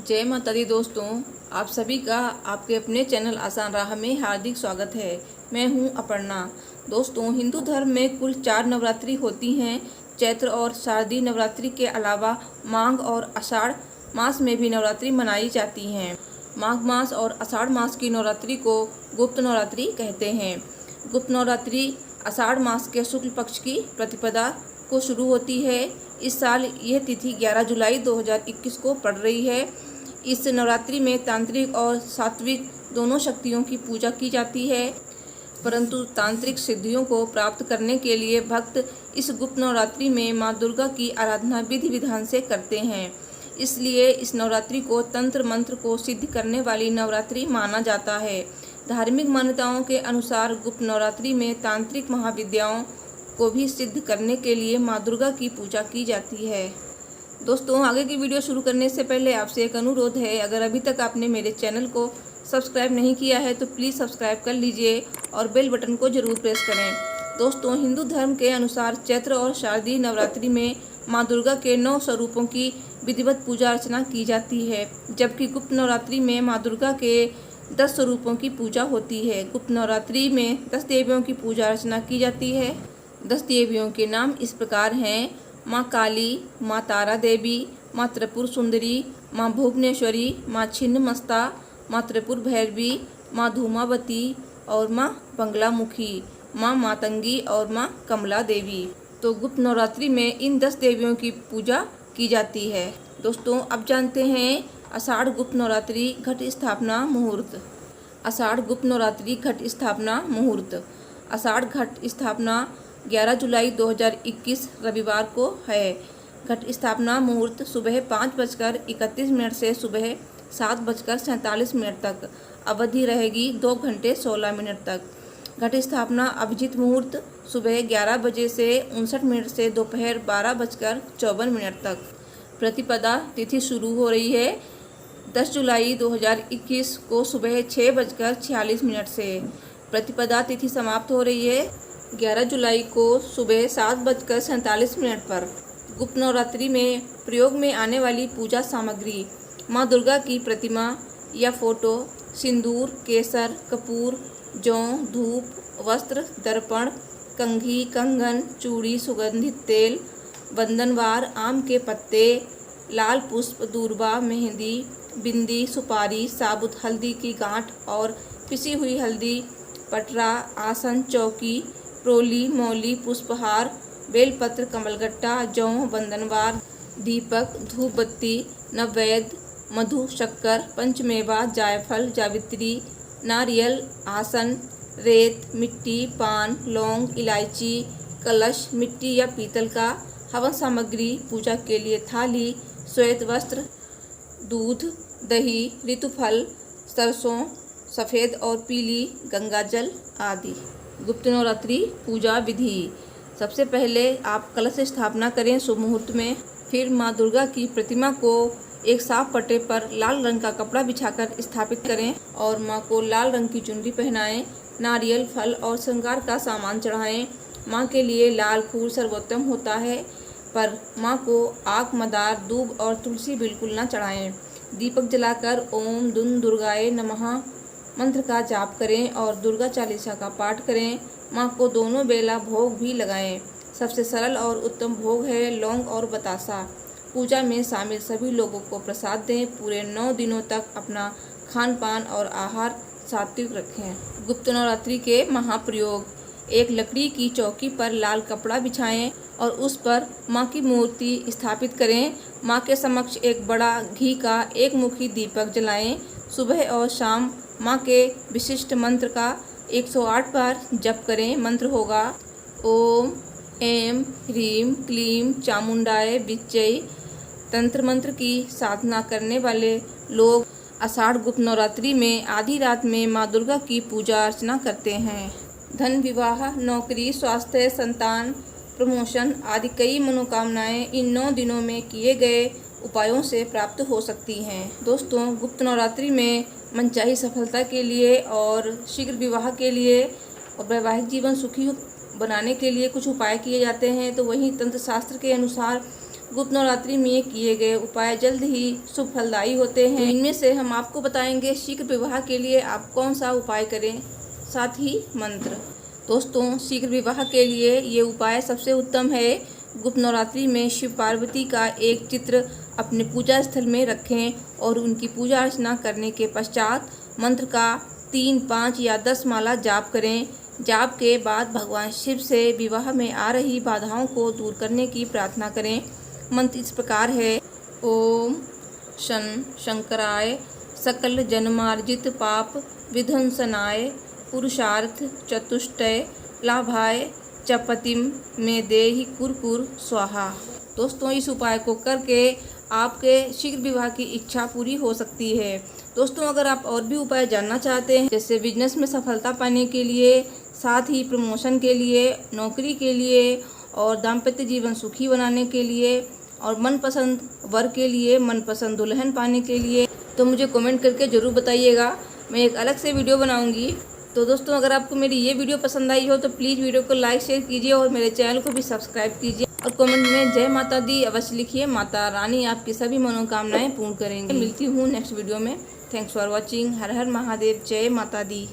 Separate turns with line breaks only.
जय माता दी दोस्तों, आप सभी का आपके अपने चैनल आसान राह में हार्दिक स्वागत है। मैं हूं अपर्णा। दोस्तों, हिंदू धर्म में कुल 4 नवरात्रि होती हैं। चैत्र और शारदीय नवरात्रि के अलावा माघ और आषाढ़ मास में भी नवरात्रि मनाई जाती हैं। माघ मास और आषाढ़ मास की नवरात्रि को गुप्त नवरात्रि कहते हैं। गुप्त नवरात्रि आषाढ़ मास के शुक्ल पक्ष की प्रतिपदा को शुरू होती है। इस साल यह तिथि 11 जुलाई 2021 को पड़ रही है। इस नवरात्रि में तांत्रिक और सात्विक दोनों शक्तियों की पूजा की जाती है, परंतु तांत्रिक सिद्धियों को प्राप्त करने के लिए भक्त इस गुप्त नवरात्रि में मां दुर्गा की आराधना विधि विधान से करते हैं। इसलिए इस नवरात्रि को तंत्र मंत्र को सिद्ध करने वाली नवरात्रि माना जाता है। धार्मिक मान्यताओं के अनुसार गुप्त नवरात्रि में तांत्रिक महाविद्याओं को भी सिद्ध करने के लिए मां दुर्गा की पूजा की जाती है। दोस्तों, आगे की वीडियो शुरू करने से पहले आपसे एक अनुरोध है, अगर अभी तक आपने मेरे चैनल को सब्सक्राइब नहीं किया है तो प्लीज़ सब्सक्राइब कर लीजिए और बेल बटन को ज़रूर प्रेस करें। दोस्तों, हिंदू धर्म के अनुसार चैत्र और शारदीय नवरात्रि में मां दुर्गा के 9 स्वरूपों की विधिवत पूजा अर्चना की जाती है, जबकि गुप्त नवरात्रि में मां दुर्गा के 10 स्वरूपों की पूजा होती है। गुप्त नवरात्रि में 10 देवियों की पूजा अर्चना की जाती है। 10 देवियों के नाम इस प्रकार हैं: माँ काली, माँ तारा देवी, माँ त्रिपुर सुंदरी, माँ भुवनेश्वरी, माँ छिन्नमस्ता, माँ त्रिपुर भैरवी, माँ धूमावती और माँ बंगलामुखी, माँ मातंगी और माँ कमला देवी। तो गुप्त नवरात्रि में इन 10 देवियों की पूजा की जाती है। दोस्तों, अब जानते हैं आषाढ़ गुप्त नवरात्रि घट स्थापना मुहूर्त। आषाढ़ गुप्त नवरात्रि घट स्थापना मुहूर्त। आषाढ़ घट स्थापना 11 जुलाई 2021 रविवार को है। घट स्थापना मुहूर्त सुबह 5:31 से सुबह 7:47 तक। अवधि रहेगी 2 घंटे 16 मिनट तक। घट स्थापना अभिजित मुहूर्त सुबह 11 बजे से 59 मिनट से दोपहर 12:54 तक। प्रतिपदा तिथि शुरू हो रही है 10 जुलाई 2021 को सुबह 6:46 से। प्रतिपदा तिथि समाप्त हो रही है 11 जुलाई को सुबह 7:47 पर। गुप्त नवरात्रि में प्रयोग में आने वाली पूजा सामग्री: माँ दुर्गा की प्रतिमा या फोटो, सिंदूर, केसर, कपूर, जौ, धूप, वस्त्र, दर्पण, कंघी, कंगन, चूड़ी, सुगंधित तेल, बंधनवार, आम के पत्ते, लाल पुष्प, दूर्वा, मेहंदी, बिंदी, सुपारी, साबुत हल्दी की गांठ और पिसी हुई हल्दी, पटरा, आसन, चौकी, प्रोली, मौली, पुष्पहार, बेलपत्र, कमलगट्टा, जौ, बंधनवार, दीपक, धूप बत्ती, नववेद, मधु, शक्कर, पंचमेवा, जायफल, जावित्री, नारियल, आसन, रेत, मिट्टी, पान, लौंग, इलायची, कलश, मिट्टी या पीतल का, हवन सामग्री, पूजा के लिए थाली, श्वेत वस्त्र, दूध, दही, ऋतुफल, सरसों, सफ़ेद और पीली गंगाजल आदि। गुप्त नवरात्रि पूजा विधि: सबसे पहले आप कलश स्थापना करें शुभ मुहूर्त में। फिर माँ दुर्गा की प्रतिमा को एक साफ पट्टे पर लाल रंग का कपड़ा बिछाकर स्थापित करें और माँ को लाल रंग की चुनरी पहनाएं। नारियल, फल और श्रृंगार का सामान चढ़ाएं। माँ के लिए लाल फूल सर्वोत्तम होता है, पर माँ को आक, मदार, दूब और तुलसी बिल्कुल न चढ़ाएं। दीपक जलाकर ओम दुन दुर्गाए नमः मंत्र का जाप करें और दुर्गा चालीसा का पाठ करें। माँ को दोनों बेला भोग भी लगाएं। सबसे सरल और उत्तम भोग है लौंग और बतासा। पूजा में शामिल सभी लोगों को प्रसाद दें। पूरे 9 दिनों तक अपना खान पान और आहार सात्विक रखें। गुप्त नवरात्रि के महाप्रयोग: एक लकड़ी की चौकी पर लाल कपड़ा बिछाएं और उस पर माँ की मूर्ति स्थापित करें। माँ के समक्ष एक बड़ा घी का एक मुखी दीपक जलाएं। सुबह और शाम माँ के विशिष्ट मंत्र का 108 बार जप करें। मंत्र होगा: ओम ऐं ह्रीं क्लीं चामुंडाय विच्चै। तंत्र मंत्र की साधना करने वाले लोग आषाढ़ गुप्त नवरात्रि में आधी रात में माँ दुर्गा की पूजा अर्चना करते हैं। धन, विवाह, नौकरी, स्वास्थ्य, संतान, प्रमोशन आदि कई मनोकामनाएं इन 9 दिनों में किए गए उपायों से प्राप्त हो सकती हैं। दोस्तों, गुप्त नवरात्रि में मनचाही सफलता के लिए और शीघ्र विवाह के लिए और वैवाहिक जीवन सुखी बनाने के लिए कुछ उपाय किए जाते हैं। तो वहीं तंत्र शास्त्र के अनुसार गुप्त नवरात्रि में किए गए उपाय जल्द ही शुभ फलदायी होते हैं। इनमें से हम आपको बताएंगे शीघ्र विवाह के लिए आप कौन सा उपाय करें, साथ ही मंत्र। दोस्तों, शीघ्र विवाह के लिए ये उपाय सबसे उत्तम है। गुप्त नवरात्रि में शिव पार्वती का एक चित्र अपने पूजा स्थल में रखें और उनकी पूजा अर्चना करने के पश्चात मंत्र का 3, 5 या 10 माला जाप करें। जाप के बाद भगवान शिव से विवाह में आ रही बाधाओं को दूर करने की प्रार्थना करें। मंत्र इस प्रकार है: ओम शन शंकराय सकल जन्मार्जित पाप विध्वंसनाय पुरुषार्थ चतुष्टय लाभाय चपतिम में देहि कुरकुर स्वाहा। दोस्तों, इस उपाय को करके आपके शीघ्र विवाह की इच्छा पूरी हो सकती है। दोस्तों, अगर आप और भी उपाय जानना चाहते हैं, जैसे बिजनेस में सफलता पाने के लिए, साथ ही प्रमोशन के लिए, नौकरी के लिए और दाम्पत्य जीवन सुखी बनाने के लिए और मनपसंद वर के लिए, मनपसंद दुल्हन पाने के लिए, तो मुझे कमेंट करके ज़रूर बताइएगा। मैं एक अलग से वीडियो बनाऊंगी। तो दोस्तों, अगर आपको मेरी ये वीडियो पसंद आई हो तो प्लीज़ वीडियो को लाइक शेयर कीजिए और मेरे चैनल को भी सब्सक्राइब कीजिए और कमेंट में जय माता दी अवश्य लिखिए। माता रानी आपकी सभी मनोकामनाएं पूर्ण करेंगी। मिलती हूँ नेक्स्ट वीडियो में। Thanks for watching. हर हर महादेव। जय माता दी।